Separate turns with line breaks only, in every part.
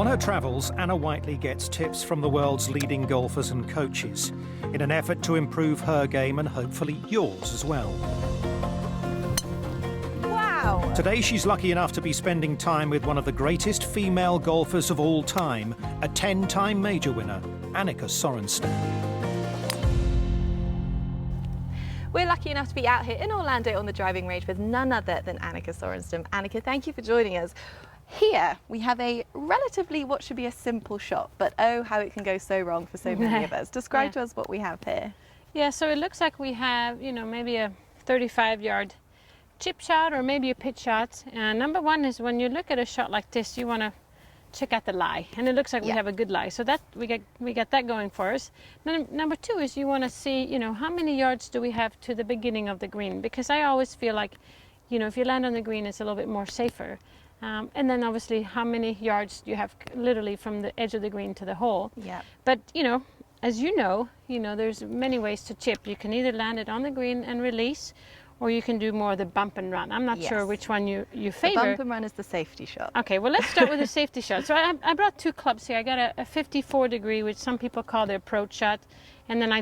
On her travels, Anna Whiteley gets tips from the world's leading golfers and coaches in an effort to improve her game and hopefully yours as well.
Wow!
Today she's lucky enough to be spending time with one of the greatest female golfers of all time, a 10-time major winner, Annika Sörenstam.
We're lucky enough to be out here in Orlando on the driving range with none other than Annika Sörenstam. Annika, thank you for joining us. Here we have a relatively what should be a simple shot, but oh how it can go so wrong for so many of us. Describe to us what we have here.
Yeah, so it looks like we have, maybe a 35-yard chip shot or maybe a pitch shot. Number one is when you look at a shot like this, you want to check out the lie, and it looks like we have a good lie, so that we got that going for us. Number two is you want to see, how many yards do we have to the beginning of the green, because I always feel like, if you land on the green, it's a little bit more safer. And then obviously how many yards do you have literally from the edge of the green to the hole. Yeah. But as you know, there's many ways to chip. You can either land it on the green and release, or you can do more of the bump and run. I'm not sure which one you favor.
The bump and run is the safety shot.
Okay, well let's start with the safety shot. So I brought two clubs here. I got a 54 degree, which some people call the approach shot, and then I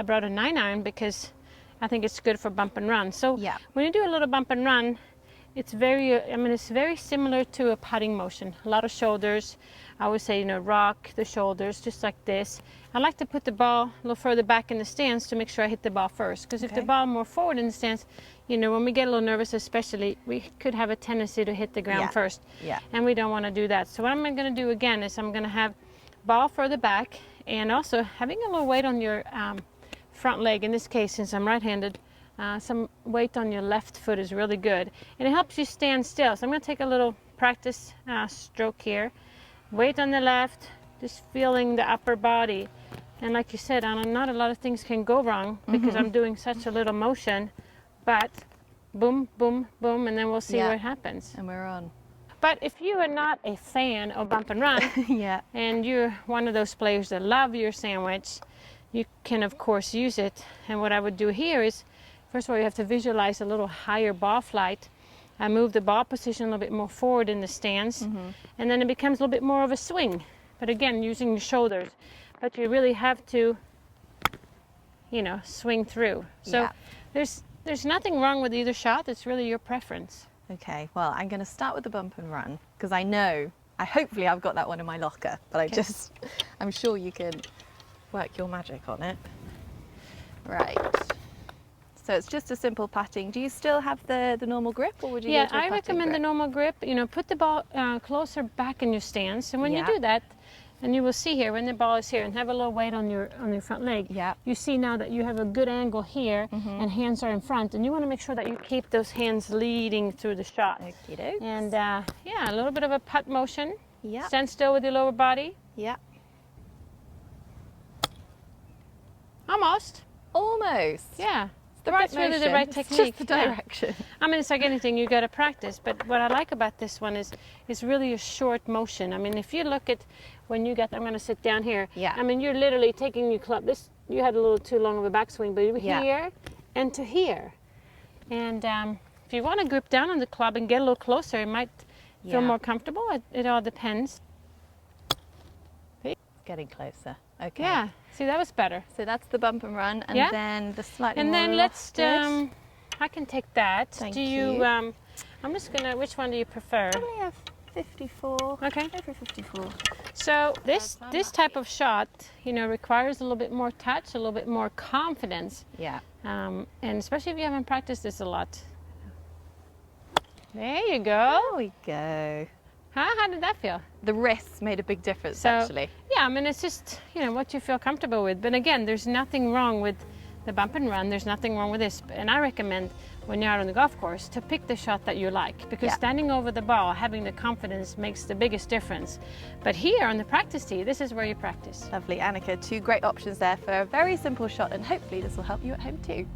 brought a 9-iron because I think it's good for bump and run. So when you do a little bump and run, it's very similar to a putting motion. A lot of shoulders. I would say, rock the shoulders just like this. I like to put the ball a little further back in the stance to make sure I hit the ball first. Because if the ball more forward in the stance, when we get a little nervous especially, we could have a tendency to hit the ground first. Yeah. And we don't want to do that. So what I'm going to do again is I'm going to have ball further back, and also having a little weight on your front leg. In this case, since I'm right-handed, some weight on your left foot is really good. And it helps you stand still. So I'm going to take a little practice stroke here. Weight on the left, just feeling the upper body. And like you said, Anna, not a lot of things can go wrong because I'm doing such a little motion, but boom, boom, boom, and then we'll see what happens.
And we're on.
But if you are not a fan of bump and run, and you're one of those players that love your sandwich, you can of course use it. And what I would do here is, first of all, you have to visualize a little higher ball flight. I move the ball position a little bit more forward in the stance, and then it becomes a little bit more of a swing. But again, using your shoulders. But you really have to, swing through. So there's nothing wrong with either shot. It's really your preference.
Okay, well, I'm going to start with the bump and run, because hopefully I've got that one in my locker, but I'm sure you can work your magic on it. Right. So it's just a simple putting. Do you still have the normal grip, or would you go to a
I recommend
grip?
the normal grip. Put the ball closer back in your stance, and when you do that, and you will see here when the ball is here, and have a little weight on your front leg. Yeah. You see now that you have a good angle here, and hands are in front, and you want to make sure that you keep those hands leading through the shot.
Okey-dokes.
And a little bit of a putt motion. Yeah. Stand still with your lower body.
Yeah.
Almost.
Almost.
Yeah. That's really the right technique.
It's just the direction.
It's like anything, you got to practice. But what I like about this one is it's really a short motion. If you look at when you I'm going to sit down here. Yeah. You're literally taking your club. You had a little too long of a backswing, but here and to here. And if you want to grip down on the club and get a little closer, it might feel more comfortable. It all depends.
Getting closer. Okay.
Yeah. See, that was better.
So that's the bump and run, and then the slightly more
then let's. I can take that.
Thank you.
I'm just gonna. Which one do you prefer?
Probably have 54. Okay. Go for 54.
So this type of shot, requires a little bit more touch, a little bit more confidence. Yeah. And especially if you haven't practiced this a lot. There you go.
There we go.
How did that feel?
The wrists made a big difference, actually.
Yeah, it's just, what you feel comfortable with. But again, there's nothing wrong with the bump and run. There's nothing wrong with this. And I recommend when you're out on the golf course to pick the shot that you like, because standing over the ball, having the confidence makes the biggest difference. But here on the practice tee, this is where you practice.
Lovely, Annika. 2 great options there for a very simple shot, and hopefully this will help you at home too.